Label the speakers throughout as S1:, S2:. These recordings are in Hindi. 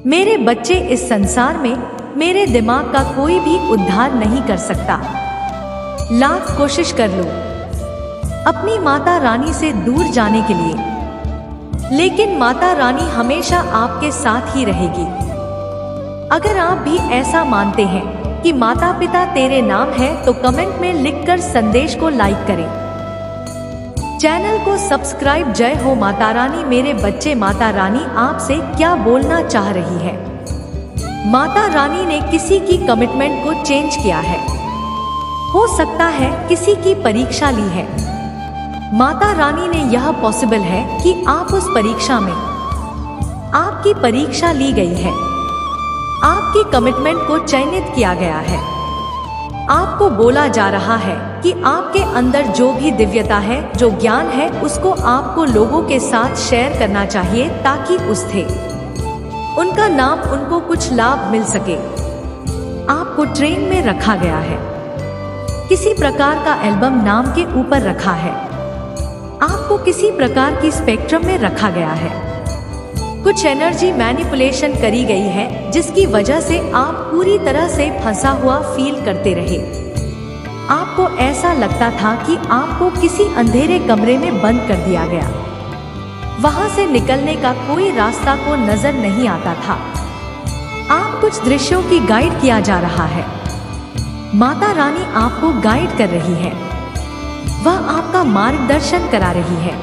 S1: मेरे बच्चे, इस संसार में मेरे दिमाग का कोई भी उद्धार नहीं कर सकता। लाख कोशिश कर लो अपनी माता रानी से दूर जाने के लिए, लेकिन माता रानी हमेशा आपके साथ ही रहेगी। अगर आप भी ऐसा मानते हैं कि माता पिता तेरे नाम है, तो कमेंट में लिखकर संदेश को लाइक करें। चैनल को सब्सक्राइब। जय हो माता रानी। मेरे बच्चे, माता रानी आपसे क्या बोलना चाह रही है? माता रानी ने किसी की कमिटमेंट को चेंज किया है। हो सकता है किसी की परीक्षा ली है। माता रानी ने यह पॉसिबल है कि आप उस परीक्षा में, आपकी परीक्षा ली गई है। आपकी कमिटमेंट को चयनित किया गया है। आपको बोला जा रहा है कि आपके अंदर जो भी दिव्यता है, जो ज्ञान है, उसको आपको लोगों के साथ शेयर करना चाहिए, ताकि उससे उनका नाम, उनको कुछ लाभ मिल सके। आपको ट्रेन में रखा गया है, किसी प्रकार का एल्बम नाम के ऊपर रखा है। आपको किसी प्रकार की स्पेक्ट्रम में रखा गया है। कुछ एनर्जी मैनिपुलेशन करी गई है, जिसकी वजह से आप पूरी तरह से फंसा हुआ फील करते रहे। आपको ऐसा लगता था कि आपको किसी अंधेरे कमरे में बंद कर दिया गया। वहां से निकलने का कोई रास्ता को नजर नहीं आता था। आप कुछ दृश्यों की गाइड किया जा रहा है। माता रानी आपको गाइड कर रही है। वह आपका मार्गदर्शन करा रही है।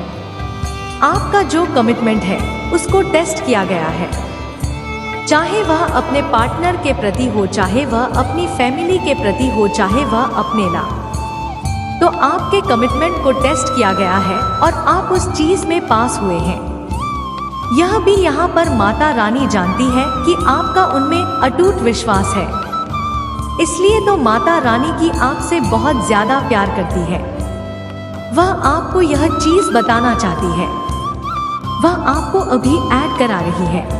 S1: आपका जो कमिटमेंट है उसको टेस्ट किया गया है। चाहे वह अपने पार्टनर के प्रति हो, चाहे वह अपनी फैमिली के प्रति हो, चाहे वह अपने ना, तो आपके कमिटमेंट को टेस्ट किया गया है और आप उस चीज में पास हुए हैं। यह भी यहाँ पर माता रानी जानती है कि आपका उनमें अटूट विश्वास है। इसलिए तो माता रानी की आपसे बहुत ज्यादा प्यार करती है। वह आपको यह चीज बताना चाहती है। वह आपको अभी ऐड करा रही है।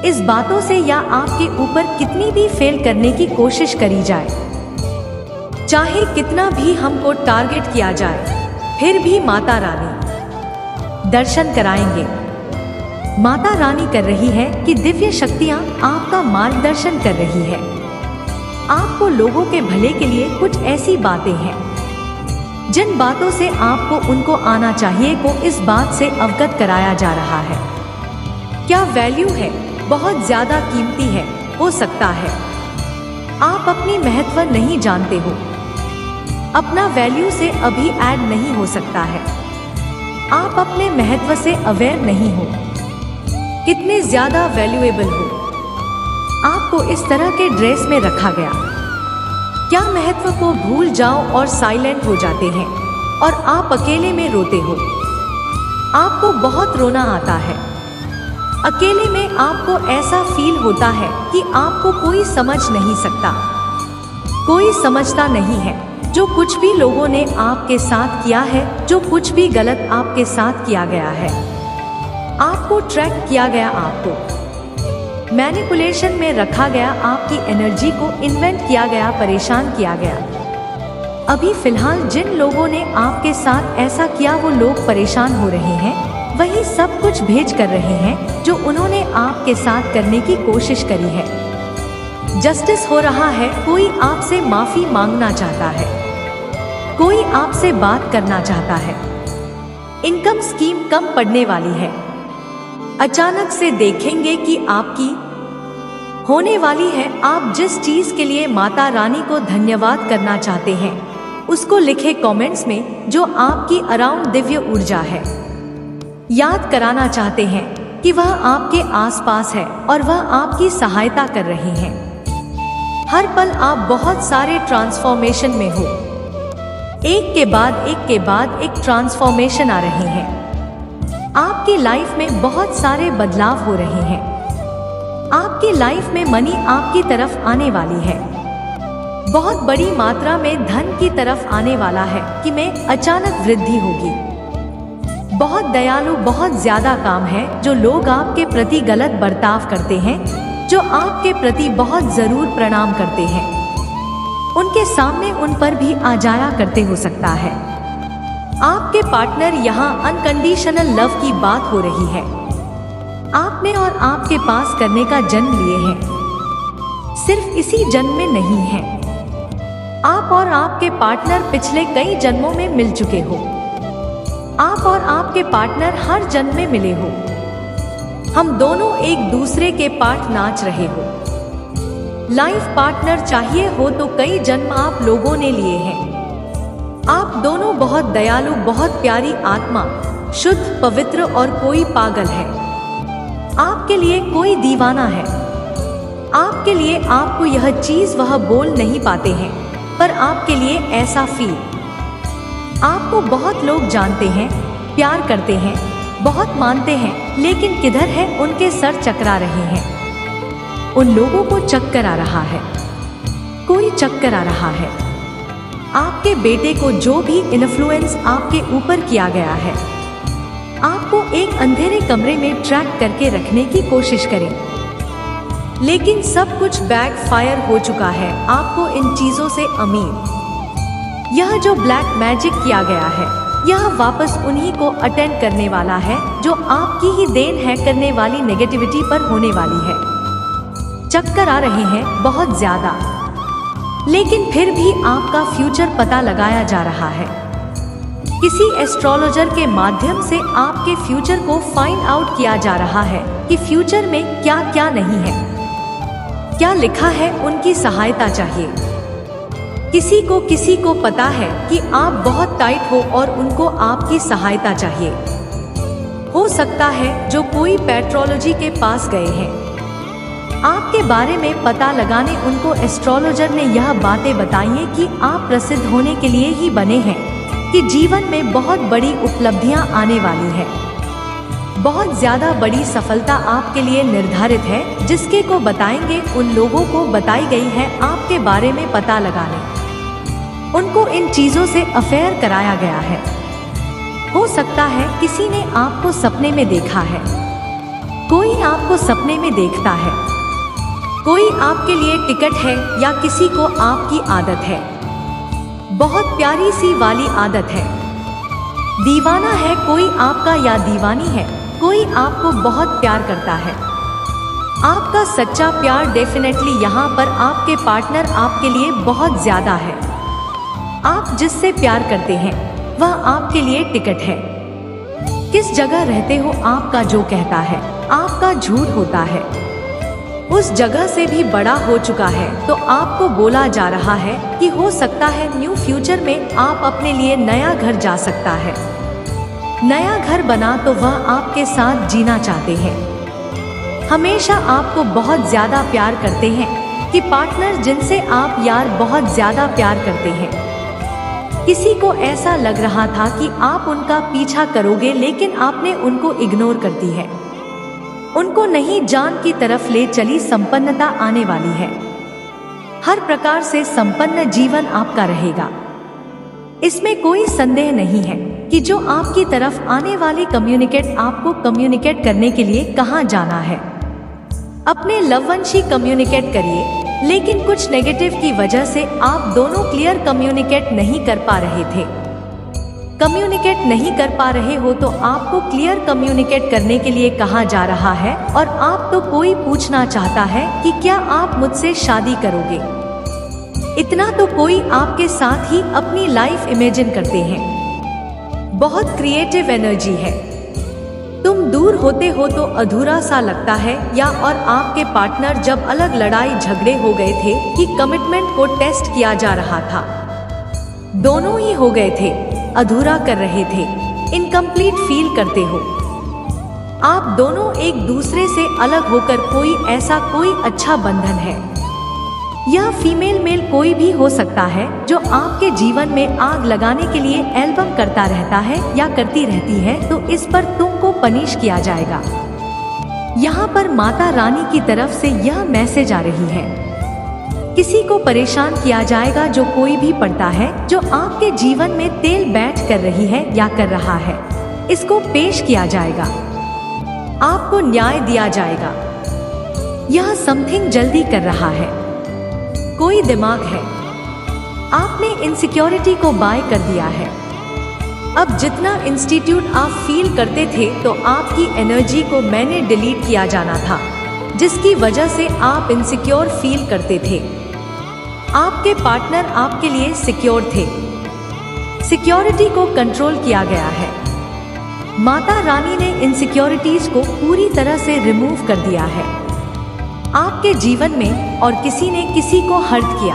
S1: इस बातों से या आपके ऊपर कितनी भी फेल करने की कोशिश करी जाए, चाहे कितना भी हमको टारगेट किया जाए, फिर भी माता रानी दर्शन कराएंगे। माता रानी कर रही है कि दिव्य शक्तियां आपका मार्गदर्शन कर रही है। आपको लोगों के भले के लिए कुछ ऐसी बातें हैं जिन बातों से आपको उनको आना चाहिए, को इस बात से अवगत कराया जा रहा है। क्या वैल्यू है, बहुत ज्यादा कीमती है। हो सकता है आप अपनी महत्व नहीं जानते हो। अपना वैल्यू से अभी ऐड नहीं हो सकता है। आप अपने महत्व से अवेयर नहीं हो, कितने ज्यादा वैल्यूएबल हो। आपको इस तरह के ड्रेस में रखा गया। क्या महत्व को भूल जाओ और साइलेंट हो जाते हैं और आप अकेले में रोते हो। आपको बहुत रोना आता है। अकेले में आपको ऐसा फील होता है कि आपको कोई समझ नहीं सकता, कोई समझता नहीं है। जो कुछ भी लोगों ने आपके साथ किया है, जो कुछ भी गलत आपके साथ किया गया है, आपको ट्रैक किया गया, आपको मैनिपुलेशन में रखा गया, आपकी एनर्जी को इन्वेंट किया गया, परेशान किया गया। अभी फिलहाल जिन लोगों ने आपके साथ ऐसा किया, वो लोग परेशान हो रहे हैं। वही सब कुछ भेज कर रहे हैं जो उन्होंने आपके साथ करने की कोशिश करी है। जस्टिस हो रहा है। कोई आपसे माफी मांगना चाहता है, कोई आपसे बात करना चाहता है। इनकम स्कीम कम पड़ने वाली है। अचानक से देखेंगे कि आपकी होने वाली है। आप जिस चीज के लिए माता रानी को धन्यवाद करना चाहते हैं, उसको लिखे कमेंट्स में। जो आपकी अराउंड दिव्य ऊर्जा है, याद कराना चाहते हैं कि वह आपके आसपास है और वह आपकी सहायता कर रही हैं। हर पल आप बहुत सारे ट्रांसफॉर्मेशन में हो। एक के बाद एक ट्रांसफॉर्मेशन आ रहे हैं। आपकी लाइफ में बहुत सारे बदलाव हो रहे हैं। आपकी लाइफ में मनी आपकी तरफ आने वाली है। बहुत बड़ी मात्रा में धन की तरफ आने वाला है कि में अचानक वृद्धि होगी। बहुत दयालु, बहुत ज्यादा काम है। जो लोग आपके प्रति गलत बर्ताव करते हैं, जो आपके प्रति बहुत जरूर प्रणाम करते हैं, उनके सामने उन पर भी आ जाया करते हो सकता है। आपके पार्टनर, यहाँ अनकंडीशनल लव की बात हो रही है। आपने और आपके पास करने का जन्म लिए हैं, सिर्फ इसी जन्म में नहीं है। आप और आपके पार्टनर पिछले कई जन्मों में मिल चुके हो। आप और आपके पार्टनर हर जन्म में मिले हो। हम दोनों एक दूसरे के पार्ट नाच रहे हो। लाइफ पार्टनर चाहिए हो तो कई जन्म आप लोगों ने लिए हैं। आप दोनों बहुत दयालु, बहुत प्यारी आत्मा, शुद्ध, पवित्र, और कोई पागल है। आपके लिए कोई दीवाना है। आपके लिए आपको यह चीज वह बोल नहीं पाते हैं, पर आपके लिए ऐसा फील। आपको बहुत लोग जानते हैं, प्यार करते हैं, बहुत मानते हैं, लेकिन किधर है उनके सर चकरा रहे हैं। उन लोगों को चक्कर आ रहा है, कोई चक्कर आ रहा है। आपके बेटे को जो भी इन्फ्लुएंस आपके ऊपर किया गया है, आपको एक अंधेरे कमरे में ट्रैक करके रखने की कोशिश करें, लेकिन सब कुछ बैकफायर हो चुका है। आपको इन चीजों से अमीर, यह जो ब्लैक मैजिक किया गया है, यह वापस उन्हीं को अटेंड करने वाला है जो आपकी ही देन है करने वाली नेगेटिविटी पर होने वाली है। चक्कर आ रहे हैं बहुत ज्यादा, लेकिन फिर भी आपका फ्यूचर पता लगाया जा रहा है। किसी एस्ट्रोलॉजर के माध्यम से आपके फ्यूचर को फाइंड आउट किया जा रहा है कि फ्यूचर में क्या क्या नहीं है, क्या लिखा है। उनकी सहायता चाहिए। किसी को पता है कि आप बहुत टाइट हो और उनको आपकी सहायता चाहिए। हो सकता है जो कोई पेट्रोलॉजी के पास गए हैं, आपके बारे में पता लगाने। उनको एस्ट्रोलॉजर ने यह बातें बताई हैं कि आप प्रसिद्ध होने के लिए ही बने हैं, कि जीवन में बहुत बड़ी उपलब्धियां आने वाली है, बहुत ज्यादा बड़ी सफलता आपके लिए निर्धारित है। जिसके को बताएंगे उन लोगों को बताई गई है आपके बारे में पता लगाने। उनको इन चीजों से अफेयर कराया गया है। हो सकता है किसी ने आपको सपने में देखा है, कोई आपको सपने में देखता है, कोई आपके लिए टिकट है, या किसी को आपकी आदत है, बहुत प्यारी सी वाली आदत है। दीवाना है कोई आपका, या दीवानी है कोई आपको बहुत प्यार करता है। आपका सच्चा प्यार डेफिनेटली यहाँ पर आपके पार्टनर आपके लिए बहुत ज्यादा है। आप जिससे प्यार करते हैं वह आपके लिए टिकट है। किस जगह रहते हो, आपका जो कहता है आपका झूठ होता है, उस जगह से भी बड़ा हो चुका है। तो आपको बोला जा रहा है कि हो सकता है न्यू फ्यूचर में आप अपने लिए नया घर जा सकता है। नया घर बना तो वह आपके साथ जीना चाहते हैं। हमेशा आपको बहुत ज्यादा प्यार करते हैं कि पार्टनर जिनसे आप यार बहुत ज्यादा प्यार करते हैं। किसी को ऐसा लग रहा था कि आप उनका पीछा करोगे, लेकिन आपने उनको इग्नोर कर दी है। उनको नहीं जान की तरफ ले चली। संपन्नता आने वाली है। हर प्रकार से संपन्न जीवन आपका रहेगा। इसमें कोई संदेह नहीं है कि जो आपकी तरफ आने वाली कम्युनिकेट, आपको कम्युनिकेट करने के लिए कहाँ जाना है। अपने लववंशी कम्युनिकेट करिए, लेकिन कुछ नेगेटिव की वजह से आप दोनों क्लियर कम्युनिकेट नहीं कर पा रहे थे। कम्युनिकेट नहीं कर पा रहे हो तो आपको क्लियर कम्युनिकेट करने के लिए कहा जा रहा है। और आप तो कोई पूछना चाहता है कि क्या आप मुझसे शादी करोगे। इतना तो कोई आपके साथ ही अपनी लाइफ इमेजिन करते हैं। बहुत क्रिएटिव एनर्जी है। तुम दूर होते हो तो अधूरा सा लगता है, या और आपके पार्टनर जब अलग लड़ाई झगड़े हो गए थे कि कमिटमेंट को टेस्ट किया जा रहा था, दोनों ही हो गए थे, अधूरा कर रहे थे, इनकम्प्लीट फील करते हो। आप दोनों एक दूसरे से अलग होकर कोई ऐसा कोई अच्छा बंधन है। यह फीमेल मेल कोई भी हो सकता है जो आपके जीवन में आग लगाने के लिए एल्बम करता रहता है या करती रहती है, तो इस पर तुमको पनिश किया जाएगा। यहाँ पर माता रानी की तरफ से यह मैसेज आ रही है। किसी को परेशान किया जाएगा जो कोई भी पढ़ता है, जो आपके जीवन में तेल बैठ कर रही है या कर रहा है, इसको पेश किया जाएगा। आपको न्याय दिया जाएगा। यह समथिंग जल्दी कर रहा है। कोई दिमाग है। आपने इनसिक्योरिटी को बाय कर दिया है। अब जितना इंस्टीट्यूट आप फील करते थे तो आपकी एनर्जी को मैंने डिलीट किया जाना था, जिसकी वजह से आप इनसिक्योर फील करते थे। आपके पार्टनर आपके लिए सिक्योर थे। सिक्योरिटी को कंट्रोल किया गया है। माता रानी ने इनसिक्योरिटीज को पूरी तरह से रिमूव कर दिया है आपके जीवन में। और किसी ने किसी को हर्ट किया,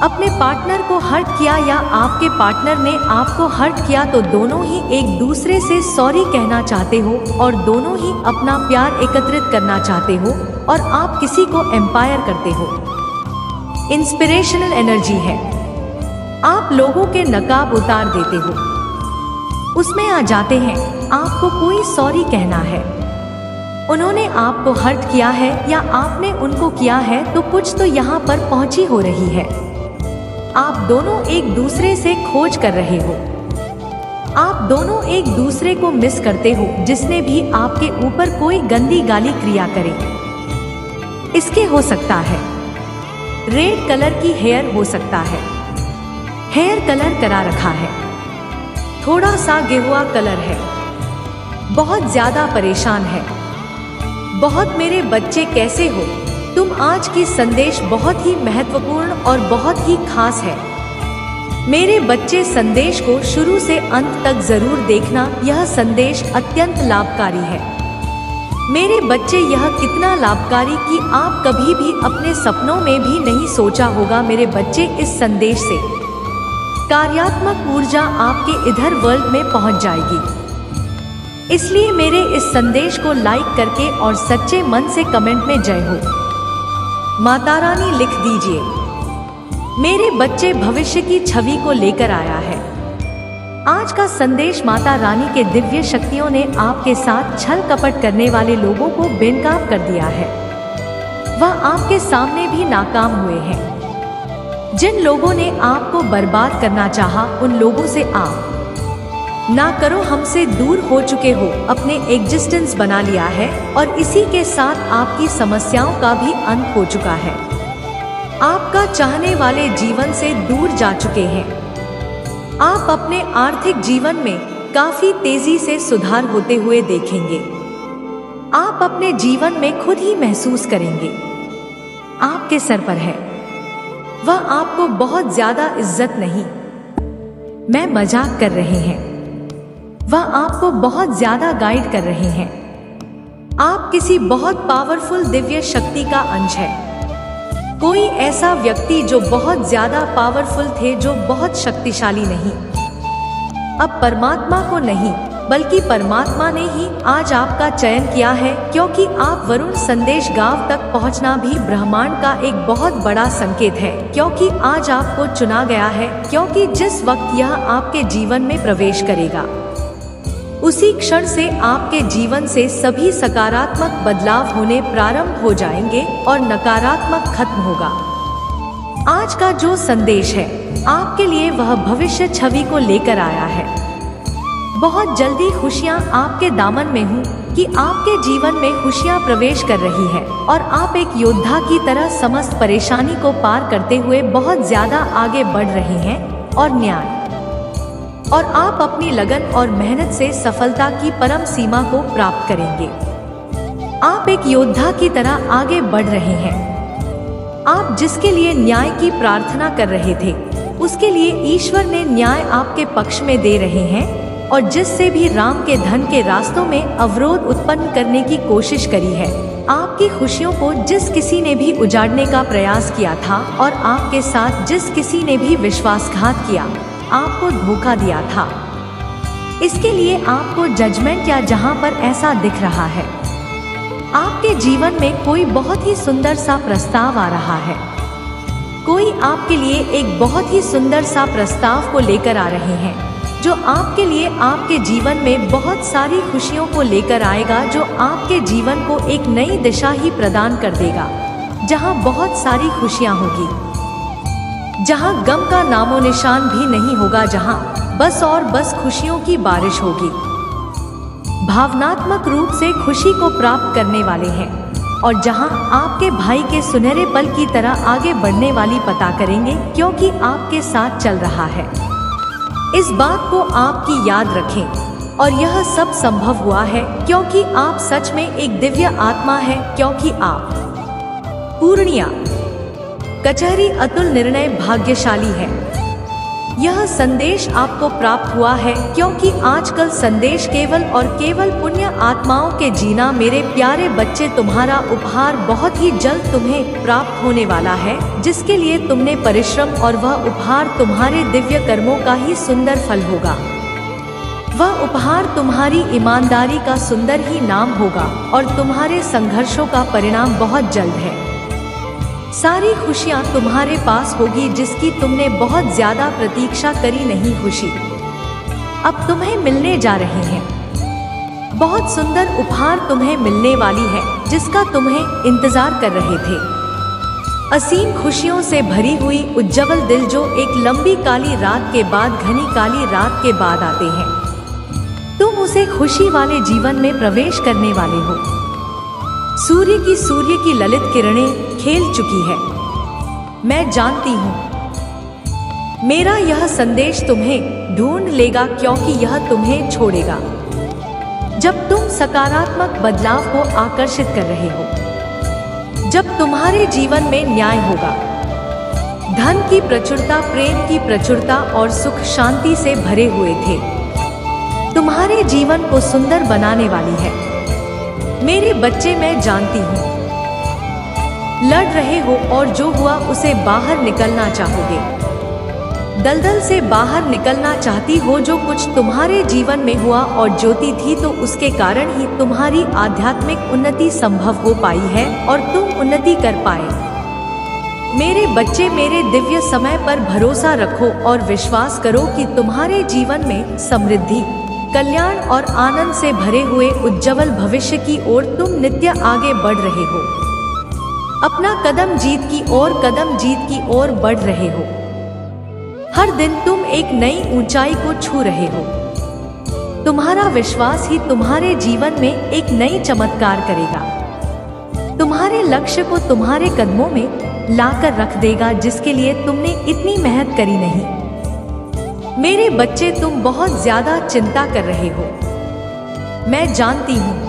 S1: अपने पार्टनर को हर्ट किया या आपके पार्टनर ने आपको हर्ट किया, तो दोनों ही एक दूसरे से सॉरी कहना चाहते हो और दोनों ही अपना प्यार एकत्रित करना चाहते हो और आप किसी को एम्पायर करते हो। इंस्पिरेशनल एनर्जी है। आप लोगों के नकाब उतार देते हो, उसमें आ जाते हैं। आपको कोई सॉरी कहना है। उन्होंने आपको हर्ट किया है या आपने उनको किया है, तो कुछ तो यहाँ पर पहुंची हो रही है। आप दोनों एक दूसरे से खोज कर रहे हो। आप दोनों एक दूसरे को मिस करते हो, जिसने भी आपके ऊपर कोई गंदी गाली क्रिया करे। इसके हो सकता है रेड कलर की हेयर हो सकता है, हेयर कलर करा रखा है, थोड़ा सा गेहुआ कलर है, बहुत ज्यादा परेशान है, बहुत मेरे बच्चे कैसे हो तुम। आज की संदेश बहुत ही महत्वपूर्ण और बहुत ही खास है। मेरे बच्चे, संदेश को शुरू से अंत तक जरूर देखना। यह संदेश अत्यंत लाभकारी है। मेरे बच्चे, यह कितना लाभकारी कि आप कभी भी अपने सपनों में भी नहीं सोचा होगा। मेरे बच्चे, इस संदेश से कार्यात्मक ऊर्जा आपके इधर वर्ल्ड में पहुंच जाएगी। इसलिए मेरे इस संदेश को लाइक करके और सच्चे मन से कमेंट में जय हो माता रानी लिख दीजिए। मेरे बच्चे, भविष्य की छवि को लेकर आया है। आज का संदेश माता रानी के दिव्य शक्तियों ने आपके साथ छल कपट करने वाले लोगों को बेनकाब कर दिया है। वह आपके सामने भी नाकाम हुए हैं। जिन लोगों ने आपको बर्बाद करना चाहा, उन लोगों से आप ना करो, हमसे दूर हो चुके हो, अपने एग्जिस्टेंस बना लिया है और इसी के साथ आपकी समस्याओं का भी अंत हो चुका है। आपका चाहने वाले जीवन से दूर जा चुके हैं। आप अपने आर्थिक जीवन में काफी तेजी से सुधार होते हुए देखेंगे। आप अपने जीवन में खुद ही महसूस करेंगे आपके सर पर है। वह आपको बहुत ज्यादा इज्जत नहीं, मैं मजाक कर रहे हैं, वह आपको बहुत ज्यादा गाइड कर रहे हैं। आप किसी बहुत पावरफुल दिव्य शक्ति का अंश है। कोई ऐसा व्यक्ति जो बहुत ज्यादा पावरफुल थे, जो बहुत शक्तिशाली नहीं। अब परमात्मा को नहीं, बल्कि परमात्मा ने ही आज आपका चयन किया है, क्योंकि आप वरुण संदेश गांव तक पहुंचना भी ब्रह्मांड का एक बहुत बड़ा संकेत है। क्योंकि आज आपको चुना गया है, क्योंकि जिस वक्त यह आपके जीवन में प्रवेश करेगा, उसी क्षण से आपके जीवन से सभी सकारात्मक बदलाव होने प्रारंभ हो जाएंगे और नकारात्मक खत्म होगा। आज का जो संदेश है आपके लिए, वह भविष्य छवि को लेकर आया है। बहुत जल्दी खुशियां आपके दामन में हूँ कि आपके जीवन में खुशियां प्रवेश कर रही है और आप एक योद्धा की तरह समस्त परेशानी को पार करते हुए बहुत ज्यादा आगे बढ़ रहे हैं और न्याय और आप अपनी लगन और मेहनत से सफलता की परम सीमा को प्राप्त करेंगे। आप एक योद्धा की तरह आगे बढ़ रहे हैं। आप जिसके लिए न्याय की प्रार्थना कर रहे थे, उसके लिए ईश्वर ने न्याय आपके पक्ष में दे रहे हैं। और जिससे भी राम के धन के रास्तों में अवरोध उत्पन्न करने की कोशिश करी है, आपकी खुशियों को जिस किसी ने भी उजाड़ने का प्रयास किया था और आपके साथ जिस किसी ने भी विश्वासघात किया, आपको धोखा दिया था, इसके लिए आपको जजमेंट या जहां पर ऐसा दिख रहा है, आपके जीवन में कोई बहुत ही सुंदर सा प्रस्ताव आ रहा है। कोई आपके लिए एक बहुत ही सुंदर सा प्रस्ताव को लेकर आ रहे हैं, जो आपके लिए आपके जीवन में बहुत सारी खुशियों को लेकर आएगा, जो आपके जीवन को एक नई दिशा ही प्रदान कर देगा, जहां बहुत सारी खुशियां होगी, जहां गम का नामो निशान भी नहीं होगा, जहां बस और बस खुशियों की बारिश होगी। भावनात्मक रूप से खुशी को प्राप्त करने वाले हैं और जहां आपके भाई के सुनहरे पल की तरह आगे बढ़ने वाली पता करेंगे, क्योंकि आपके साथ चल रहा है। इस बात को आपकी याद रखें और यह सब संभव हुआ है क्योंकि आप सच में एक दिव्य आत्मा है, क्योंकि आप पूर्णिया कचहरी अतुल निर्णय भाग्यशाली है। यह संदेश आपको प्राप्त हुआ है क्योंकि आजकल संदेश केवल और केवल पुण्य आत्माओं के जीना। मेरे प्यारे बच्चे, तुम्हारा उपहार बहुत ही जल्द तुम्हें प्राप्त होने वाला है, जिसके लिए तुमने परिश्रम, और वह उपहार तुम्हारे दिव्य कर्मों का ही सुंदर फल होगा। वह उपहार तुम्हारी ईमानदारी का सुंदर ही नाम होगा और तुम्हारे संघर्षों का परिणाम बहुत जल्द है। सारी खुशियाँ तुम्हारे पास होगी जिसकी तुमने बहुत ज्यादा प्रतीक्षा करी नहीं। खुशी अब तुम्हें मिलने जा रहे हैं। बहुत सुंदर उपहार तुम्हें मिलने वाली है जिसका तुम्हें इंतजार कर रहे थे। असीम खुशियों से भरी हुई उज्जवल दिल जो एक लंबी काली रात के बाद, घनी काली रात के बाद आते हैं। तुम उसे खुशी वाले जीवन में प्रवेश करने वाले हो। सूर्य की ललित किरणें खेल चुकी है। मैं जानती हूँ मेरा यह संदेश तुम्हें ढूंढ लेगा क्योंकि यह तुम्हें छोड़ेगा जब तुम सकारात्मक बदलाव को आकर्षित कर रहे हो, जब तुम्हारे जीवन में न्याय होगा। धन की प्रचुरता, प्रेम की प्रचुरता और सुख शांति से भरे हुए थे। तुम्हारे जीवन को सुंदर बनाने वाली है। मेरे बच्चे, मैं जानती हूँ लड़ रहे हो और जो हुआ उसे बाहर निकलना चाहोगे। दलदल से बाहर निकलना चाहती हो। जो कुछ तुम्हारे जीवन में हुआ और ज्योति थी तो उसके कारण ही तुम्हारी आध्यात्मिक उन्नति संभव हो पाई है और तुम उन्नति कर पाए। मेरे बच्चे, मेरे दिव्य समय पर भरोसा रखो और विश्वास करो कि तुम्हारे जीवन में समृद्धि, कल्याण और आनंद से भरे हुए उज्जवल भविष्य की ओर तुम नित्य आगे बढ़ रहे हो। अपना कदम जीत की ओर बढ़ रहे हो। हर दिन तुम एक नई ऊंचाई को छू रहे हो। तुम्हारा विश्वास ही तुम्हारे जीवन में एक नई चमत्कार करेगा। तुम्हारे लक्ष्य को तुम्हारे कदमों में लाकर रख देगा जिसके लिए तुमने इतनी मेहनत करी नहीं। मेरे बच्चे, तुम बहुत ज्यादा चिंता कर रहे हो। मैं जानती हूँ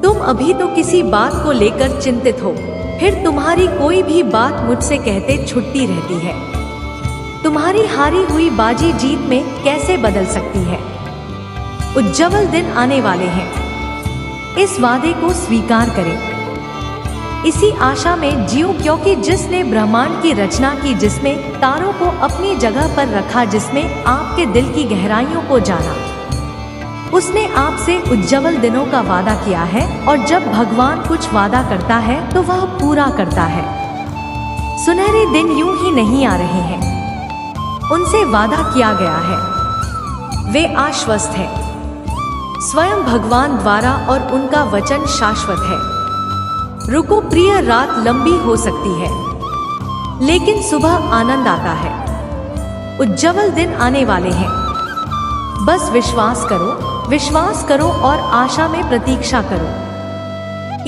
S1: तुम अभी तो किसी बात को लेकर चिंतित हो, फिर तुम्हारी कोई भी बात मुझसे कहते छुट्टी रहती है। तुम्हारी हारी हुई बाजी जीत में कैसे बदल सकती है। उज्जवल दिन आने वाले हैं। इस वादे को स्वीकार करें। इसी आशा में जियो क्योंकि जिसने ब्रह्मांड की रचना की, जिसमें तारों को अपनी जगह पर रखा, जिसमें आपके दिल की गहराइयों को जाना, उसने आपसे उज्जवल दिनों का वादा किया है। और जब भगवान कुछ वादा करता है तो वह पूरा करता है। सुनहरे दिन यूं ही नहीं आ रहे हैं, उनसे वादा किया गया है। वे आश्वस्त हैं स्वयं भगवान द्वारा और उनका वचन शाश्वत है। रुको प्रिय, रात लंबी हो सकती है लेकिन सुबह आनंद आता है। उज्जवल दिन आने वाले हैं। बस विश्वास करो और आशा में प्रतीक्षा करो।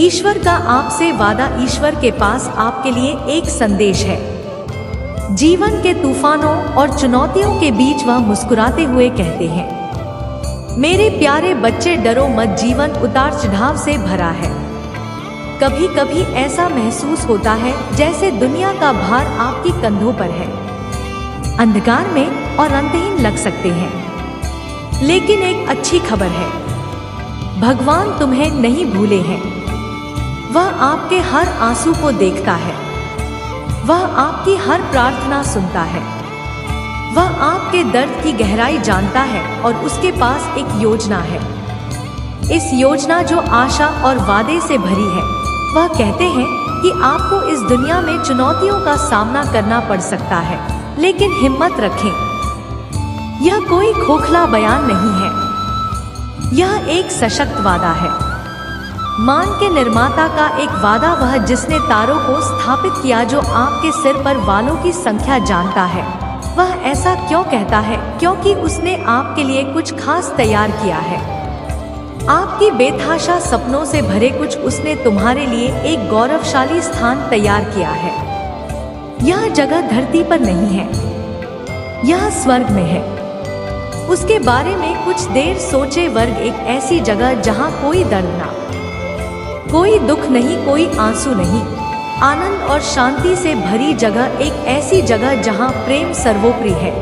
S1: ईश्वर का आपसे वादा, ईश्वर के पास आपके लिए एक संदेश है। जीवन के तूफानों और चुनौतियों के बीच वह मुस्कुराते हुए कहते हैं, मेरे प्यारे बच्चे डरो मत, जीवन उतार चढ़ाव से भरा है। कभी कभी ऐसा महसूस होता है जैसे दुनिया का भार आपके कंधों पर है। अंधकार में और अंतहीन लग सकते हैं, लेकिन एक अच्छी खबर है, भगवान तुम्हें नहीं भूले हैं। वह आपके हर आंसू को देखता है। वह आपकी हर प्रार्थना सुनता है। वह आपके दर्द की गहराई जानता है और उसके पास एक योजना है। इस योजना जो आशा और वादे से भरी है। वह कहते हैं कि आपको इस दुनिया में चुनौतियों का सामना करना पड़ सकता है, लेकिन हिम्मत रखें। यह कोई खोखला बयान नहीं है, यह एक सशक्त वादा है। मान के निर्माता का एक वादा, वह जिसने तारों को स्थापित किया, जो आपके सिर पर वालों की संख्या जानता है। वह ऐसा क्यों कहता है? क्योंकि उसने आपके लिए कुछ खास तैयार किया है। आपकी बेतहाशा सपनों से भरे कुछ उसने तुम्हारे लिए एक गौरवशाली स्थान तैयार किया है। यह जगह धरती पर नहीं है, यह स्वर्ग में है। उसके बारे में कुछ देर सोचे। वर्ग एक ऐसी जगह जहाँ कोई दर्द ना, कोई दुख नहीं, कोई आंसू नहीं, आनंद और शांति से भरी जगह। एक ऐसी जगह जहाँ प्रेम सर्वोपरि है।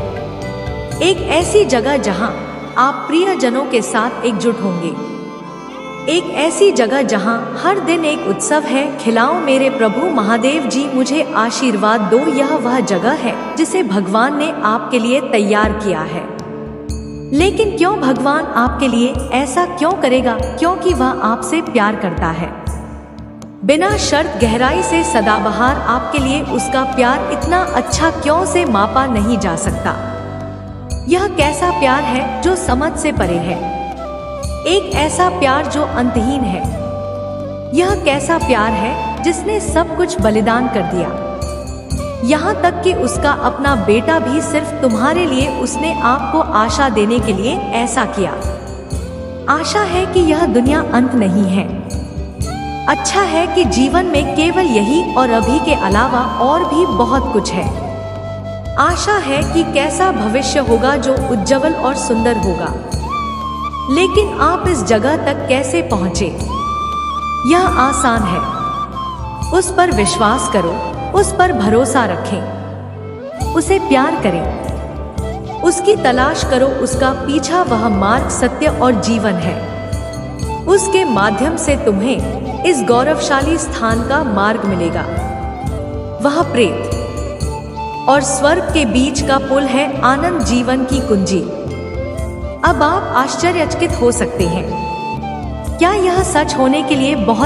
S1: एक ऐसी जगह जहाँ आप प्रियजनों के साथ एकजुट होंगे। एक ऐसी जगह जहाँ हर दिन एक उत्सव है। खिलाओ मेरे प्रभु महादेव जी, मुझे आशीर्वाद दो। यह वह जगह है जिसे भगवान ने आपके लिए तैयार किया है। लेकिन क्यों भगवान आपके लिए ऐसा क्यों करेगा? क्योंकि वह आपसे प्यार करता है। बिना शर्त गहराई से सदाबहार आपके लिए उसका प्यार इतना अच्छा क्यों से मापा नहीं जा सकता। यह कैसा प्यार है जो समझ से परे है। एक ऐसा प्यार जो अंतहीन है। यह कैसा प्यार है जिसने सब कुछ बलिदान कर दिया, यहाँ तक कि उसका अपना बेटा भी सिर्फ तुम्हारे लिए। उसने आपको आशा देने के लिए ऐसा किया। आशा है कि यह दुनिया अंत नहीं है। अच्छा है कि जीवन में केवल यही और अभी के अलावा और भी बहुत कुछ है। आशा है कि कैसा भविष्य होगा जो उज्जवल और सुंदर होगा। लेकिन आप इस जगह तक कैसे पहुंचे? यह आसान है। उस पर विश्वास करो, उस पर भरोसा रखें, उसे प्यार करें, उसकी तलाश करो, उसका पीछा। वह मार्ग सत्य और जीवन है। उसके माध्यम से तुम्हें इस गौरवशाली स्थान का मार्ग मिलेगा। वह प्रेत और स्वर्ग के बीच का पुल है, आनंद जीवन की कुंजी। अब आप आश्चर्यचकित हो सकते हैं। क्या यह सच होने के लिए बहुत